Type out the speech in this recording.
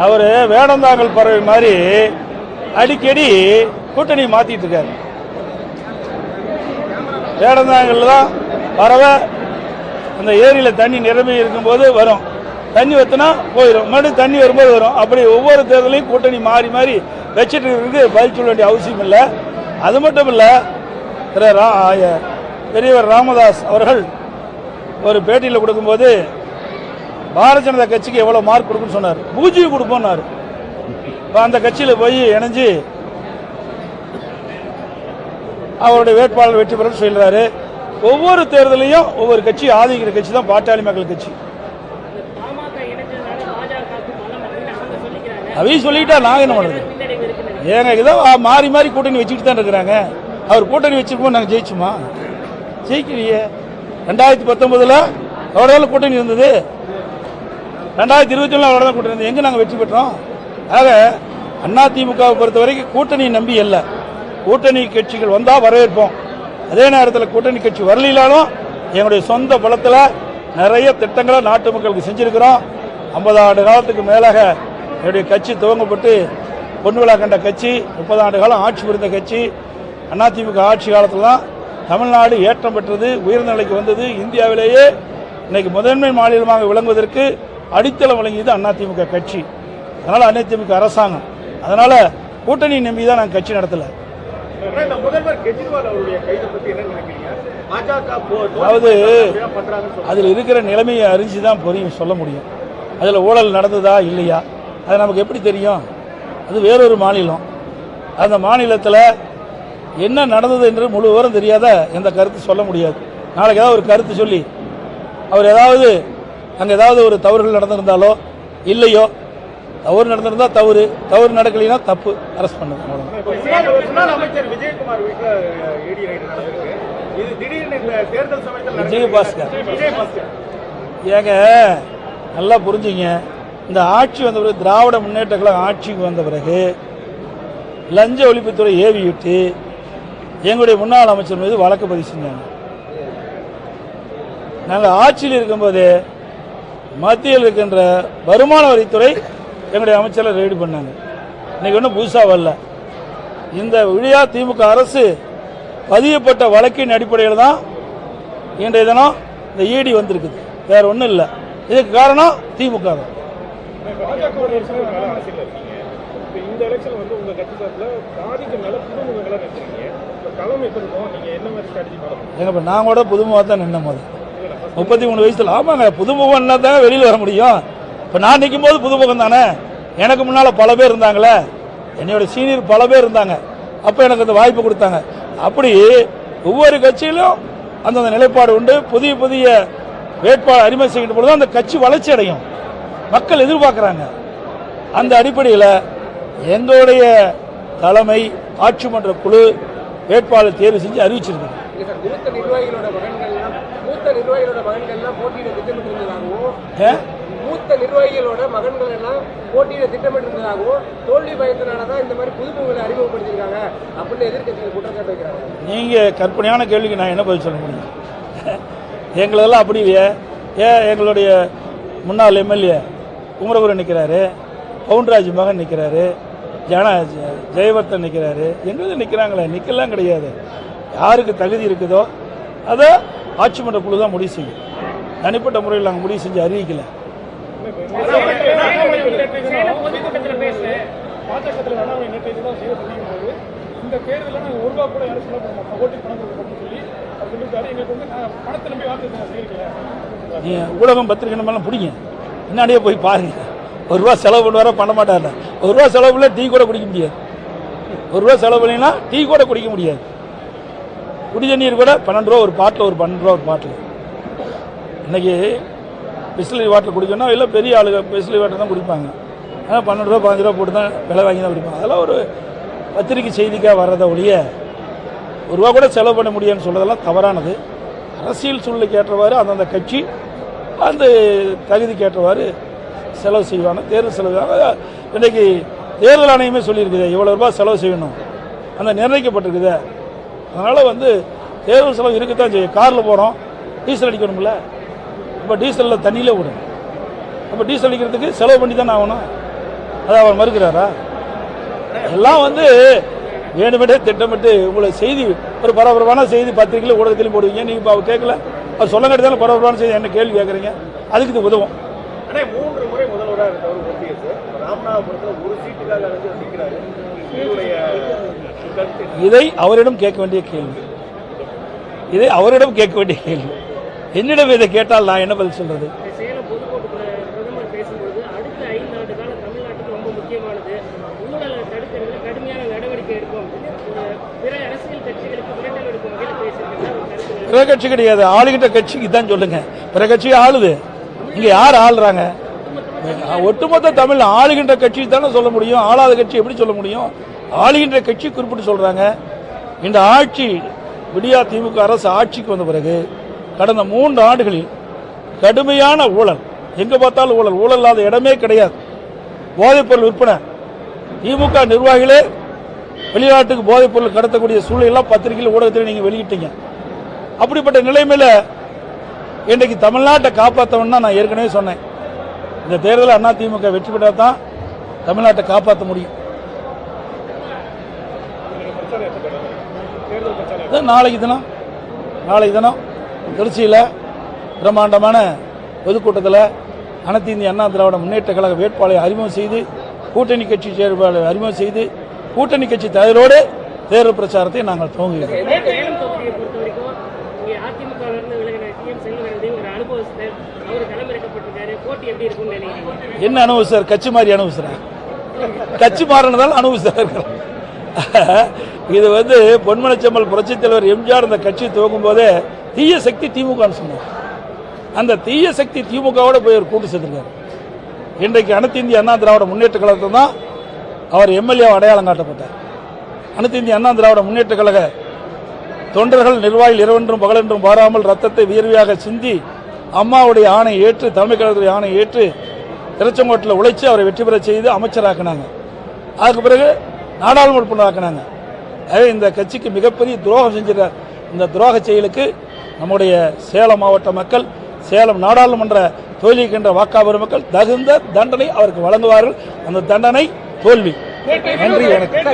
அவர் வேடந்தாங்கல் பறவை மாதிரி அடிக்கடி கூட்டணி மாத்திட்டு இருக்காரு. வேடந்தாங்கல் தான் பறவை அந்த ஏரியில் தண்ணி நிரம்பி இருக்கும்போது வரும், தண்ணி வத்தினா போயிடும், மறுபடியும் தண்ணி வரும்போது வரும். அப்படி ஒவ்வொரு தேர்தலையும் கூட்டணி மாறி மாறி வச்சுட்டு இருக்கிறதுக்கு பதில் சொல்ல வேண்டிய அவசியம் இல்லை. அது மட்டும் இல்லை, பெரியவர் ராமதாஸ் அவர்கள் ஒரு பேட்டியில் கொடுக்கும்போது பாரதிய ஜனதா கட்சிக்கு எவ்வளோ மார்க் கொடுக்குன்னு சொன்னார். 0 கொடுப்போம்னாரு. இப்போ அந்த கட்சியில் போய் இணைஞ்சு அவருடைய வேட்பாளர் வெற்றி பெற சொல்றாரு. ஒவ்வொரு தேர்தலையும் ஒவ்வொரு கட்சி ஆதரிக்கிற கட்சி தான் பாட்டாளி மக்கள் கட்சி. அவையும் சொல்லிட்டா நாங்கள் என்ன பண்ணுறது? ஏங்க இதான் மாறி மாறி கூட்டணி வச்சுக்கிட்டு தான் இருக்கிறாங்க. அவர் கூட்டணி வச்சிருப்போம், நாங்கள் ஜெயிச்சுமா? ஜெயிக்கலையே. 2019 அவரோட கூட்டணி இருந்தது, 2021 அவரோட தான் கூட்டணி இருந்தது. எங்கே நாங்கள் வெற்றி பெற்றோம்? ஆக அதிமுகவை பொறுத்த வரைக்கும் கூட்டணி நம்பி இல்லை. கூட்டணி கட்சிகள் வந்தால் வரவேற்போம். அதே நேரத்தில் கூட்டணி கட்சி வரலாலும் எங்களுடைய சொந்த பலத்தில் நிறைய திட்டங்களை நாட்டு மக்களுக்கு செஞ்சிருக்கிறோம். 50 ஆண்டு காலத்துக்கு மேலாக என்னுடைய கட்சி துவங்கப்பட்டு பொன் விழா கண்ட கட்சி, 30 ஆண்டு காலம் ஆட்சி புரிந்த கட்சி. அதிமுக ஆட்சி காலத்தில் தான் தமிழ்நாடு ஏற்றம் பெற்றது, உயர்நிலைக்கு வந்தது. இந்தியாவிலேயே இன்னைக்கு முதன்மை மாநிலமாக விளங்குவதற்கு அடித்தளம் வழங்கியது அதிமுக கட்சி. அதனால் அதிமுக அரசாங்கம். அதனால கூட்டணி நம்பி தான் நாங்கள் கட்சி நடத்தலை. அதாவது அதில் இருக்கிற நிலைமையை அறிஞ்சு தான் புரியும் சொல்ல முடியும். அதில் ஊழல் நடந்ததா இல்லையா அது நமக்கு எப்படி தெரியும்? அது வேறொரு மாநிலம். அந்த மாநிலத்தில் என்ன நடந்தது என்று முழு விவரம் தெரியாத எந்த கருத்து சொல்ல முடியாது. நாளைக்கு ஏதாவது ஒரு கருத்து சொல்லி அவர் ஏதாவது அங்கே ஏதாவது ஒரு தவறுகள் நடந்திருந்தாலோ இல்லையோ, தவறு நடந்திருந்தா தவறு, தவறு நடக்கலைன்னா தப்பு, அரெஸ்ட் பண்ணுது. விஜயபாஸ்கர் ஏங்க நல்லா புரிஞ்சுங்க. இந்த ஆட்சி வந்த பிறகு, திராவிட முன்னேற்ற கழகம் ஆட்சிக்கு வந்த பிறகு லஞ்ச ஒழிப்புத்துறை ஏவி விட்டு எங்களுடைய முன்னாள் அமைச்சர் மீது வழக்கு பதிவு செஞ்சாங்க. நாங்கள் ஆட்சியில் இருக்கும்போது மத்தியில் இருக்கின்ற வருமான வரித்துறை எங்களுடைய அமைச்சரை ரெய்டு பண்ணாங்க. இன்னைக்கு ஒன்றும் புதுசாக வரல. இந்த விழியா திமுக அரசு பதியப்பட்ட வழக்கின் அடிப்படையில் தான் இன்றைய தினம் இந்த ஈடி வந்திருக்குது, வேற ஒன்றும் இல்லை. இதுக்கு காரணம் திமுக தான். இந்த எலெக்ஷன் வந்து உங்க கட்சி சார்பில் பாதிக்கு மேல புதுமுகங்களா நினைக்கிறீங்க. களம் எப்படி இருக்கும்? நீங்க என்ன மாதிரி ஸ்ட்ராட்டஜி பண்ணணும்? எங்க நான் கூட புதுமுகமாக தான் நின்ன போது 33 வயசுல. ஆமாங்க, புதுமுகம்னா தான் வெளியில் வர முடியும். இப்போ நான் நிற்கும் போது புதுமுகம் தானே. எனக்கு முன்னால் பல பேர் இருந்தாங்களே, என்னோட சீனியர் பல பேர் இருந்தாங்க. அப்போ எனக்கு அந்த வாய்ப்பு கொடுத்தாங்க. அப்படி ஒவ்வொரு கட்சியிலும் அந்தந்த நிலைப்பாடு உண்டு. புதிய புதிய வேட்பாளர் அறிமுகம் செய்கின்ற பொழுது அந்த கட்சி வளர்ச்சி அடையும், மக்கள் எதிர்பார்க்குறாங்க. அந்த அடிப்படையில் எங்களுடைய தலைமை ஆட்சி மன்ற குழு வேட்பாளர் தேர்வு செஞ்சு அறிவிச்சிருக்கு. மூத்த நிர்வாகிகளோட மகன்கள் எல்லாம் போட்டியிட திட்டமிட்டிருந்ததாகவும் தோல்வி பயத்தினாலதான் இந்த மாதிரி புதுமுகங்களை அறிமுகப்படுத்திருக்காங்க அப்படின்னு எதிர்க்கட்சிகள் குற்றச்சாட்டு வைக்கிறாங்க. நீங்க கற்பனையான கேள்விக்கு நான் என்ன பதில் சொல்ல முடியும்? எங்களெல்லாம் அப்படி இல்லையே. எங்களுடைய முன்னாள் எம்எல்ஏ குமரகுரு நிற்கிறாரு, பவுன்ராஜ் மகன் நிற்கிறாரு, ஜெயவர்த்தன் நிற்கிறாரு. எங்களுக்கு நிற்கிறாங்களே, நிற்கலாம் கிடையாது. யாருக்கு தகுதி இருக்குதோ அதை ஆட்சி மன்ற குழு தான் முடிவு செய்யும். தனிப்பட்ட முறையில் நாங்கள் முடிவு செஞ்சு அறிவிக்கல. ஊடகம் பத்திரிகை நம்மளாம் பிடிங்க, முன்னாடியே போய் பாருங்க. ₹1 செலவு பண்ணுவார பண்ண மாட்டாங்க. ₹1 செலவு பண்ணல டீ கூட குடிக்க முடியாது. ₹1 செலவு பண்ணினா டீ கூட குடிக்க முடியாது. குடி தண்ணீர் கூட ₹12 ஒரு பாட்டில், ஒரு ₹12 ஒரு பாட்டில். இன்னைக்கு பிஸ்லரி வாட்டர் குடிக்கணும், இல்லை பெரிய ஆளுங்க பிஸ்லரி வாட்டர் தான் குடிப்பாங்க. ஆனால் ₹12 ₹15 போட்டு தான் விலை வாங்கி தான் குடிப்பாங்க. அதெல்லாம் ஒரு பத்திரிக்கை செய்திக்காக வர்றதை ஒழிய ₹1 கூட செலவு பண்ண முடியும்னு சொல்றதெல்லாம் தவறானது. அரசியல் சூழ்நிலைக்கு ஏற்றவாறு அந்தந்த கட்சி அந்த தகுதிக்கு ஏற்றவாறு செலவு செய்வாங்க, தேர்தல் செலவு. இன்றைக்கு தேர்தல் ஆணையமே சொல்லியிருக்குது இவ்வளோ ரூபாய் செலவு செய்யணும், அந்த நிர்ணயிக்கப்பட்டிருக்குது. அதனால் தேர்தல் செலவு இருக்குத்தான் செய்யும். காரில் போகிறோம், டீசல் அடிக்கணும்ல. இப்போ டீசலில் தண்ணியிலே விடும். அப்போ டீசல் அடிக்கிறதுக்கு செலவு பண்ணி தானே ஆகணும். அதை அவர் மறுக்கிறாரா? எல்லாம் வந்து வேணுமென்றே திட்டமிட்டு உங்களை செய்தி ஒரு பரபரப்பான செய்தி பத்திரிகையில் ஊடகத்திலையும் போடுவீங்க. நீங்கள் இப்போ அவர் கேட்கல, அவர் சொல்ல கட்டிதாலும் பரபரப்பான செய்தி என்ன கேள்வி கேட்குறீங்க? அதுக்கு இது உதவும். ஆனால் 3 முறை முதல்வராக இருந்தவர் ஓபிஎஸ் ராமநாதபுரத்தில் ஒரு சீட்டுக்காக நிற்கிறாரு. இதை அவரிடம் கேட்க வேண்டிய கேள்வி. இதை அவரிடம் கேட்க வேண்டிய கேள்வி. என்னிடம் இதை கேட்டால் நான் என்ன பதில் சொல்றது? சேலம் பொதுக்கூட்டத்தில் பிரதமர் பேசும்போது அடுத்த 5 ஆண்டு காலம் தமிழ்நாட்டுக்கு ரொம்ப முக்கியமானது, ஊழலை தடுக்கிறதுல கடுமையான நடவடிக்கை எடுக்கும், பிற அரசியல் கட்சிகளுக்கு மிரட்டல் எடுக்கும் வகையில் பேசியிருக்கிறார். பிற கட்சி கிடையாது, ஆளுகின்ற கட்சிக்கு தான் சொல்லுங்க. பிற கட்சி ஆளுது. இங்க யார் ஆளுறாங்க? ஒட்டுமொத்த தமிழ் ஆளுகின்ற கட்சி தானே சொல்ல முடியும். ஆளாத கட்சி எப்படி சொல்ல முடியும்? ஆளுகின்ற கட்சி குறிப்பிட்டு சொல்றாங்க. இந்த ஆட்சி விடியா திமுக அரசு ஆட்சிக்கு வந்த பிறகு கடந்த 3 ஆண்டுகளில் கடுமையான ஊழல், எங்க பார்த்தாலும் ஊழல், ஊழல் இல்லாத இடமே கிடையாது. போதைப்பொருள் விற்பனை, திமுக நிர்வாகிகளே வெளிநாட்டுக்கு போதைப்பொருள் கடத்தக்கூடிய சூழலெல்லாம் பத்திரிகையில் ஊடகத்தில் நீங்க வெளியிட்டீங்க. அப்படிப்பட்ட நிலைமையில இன்றைக்கு தமிழ்நாட்டை காப்பாற்றணும்னா நான் ஏற்கனவே சொன்னேன், இந்த தேர்தலில் அண்ணா திமுக வெற்றி பெற்றால் தான் தமிழ்நாட்டை காப்பாற்ற முடியும். நாளைக்கு தினம் திருச்சியில் பிரம்மாண்டமான பொதுக்கூட்டத்தில் அனைத்து இந்திய அண்ணா திராவிட முன்னேற்ற கழக வேட்பாளரை அறிமுகம் செய்து கூட்டணி கட்சி செயல்பாளரை அறிமுகம் செய்து கூட்டணி கட்சி தலைவரோடு தேர்தல் பிரச்சாரத்தை நாங்கள் துவங்குகிறோம். சேலம் தொகுதியை பொறுத்த வரைக்கும் இங்கே அதிமுகவிலிருந்து விலகின டிஎம் செல்வகணபதி ஒரு அனுபவஸ்தர், அவர் களமிறக்கப்பட்டிருக்காரு. போட்டி எப்படி இருக்கும்னு நினைக்கிறீங்க? என்ன அனுபவம் கட்சி மாதிரி அனுபவம் கட்சி மாறினதால் அனுபவம். இது வந்து பொன்மனச்செம்மல் புரட்சித் தலைவர் எம்ஜிஆர் இந்த கட்சி துவங்கும் போதே தீய சக்தி திமுக சொன்னார். அந்த தீய சக்தி திமுகவோட போய் ஒரு கூட்டு சேர்த்திருக்காரு. இன்றைக்கு அனைத்து இந்திய அண்ணா திராவிட முன்னேற்ற கழகத்தில் தான் அவர் எம்எல்ஏ அடையாளம் காட்டப்பட்டார். அனைத்து இந்திய அண்ணா திராவிட முன்னேற்ற கழக தொண்டர்கள் நிர்வாகிகள் இரவென்றும் பகலென்றும் பாராமல் ரத்தத்தை வியர்வையாக சிந்தி அம்மாவுடைய ஆணை ஏற்று தலைமை கழகத்துடைய ஆணை ஏற்று திருச்செங்கோட்டில் உழைச்சி அவரை வெற்றி பெற செய்து அமைச்சராக்கினாங்க. அதுக்கு பிறகு நாடாளுமன்ற உறுப்பினராக்கினாங்க. இந்த கட்சிக்கு மிகப்பெரிய துரோகம் செஞ்சிருக்கார். இந்த துரோக செயலுக்கு நம்முடைய சேலம் மாவட்ட மக்கள், சேலம் நாடாளுமன்ற தோல்விக்கின்ற வாக்காளர் மக்கள் தகுந்த தண்டனை அவருக்கு வழங்குவார்கள். அந்த தண்டனை தோல்வி. நன்றி, வணக்கம்.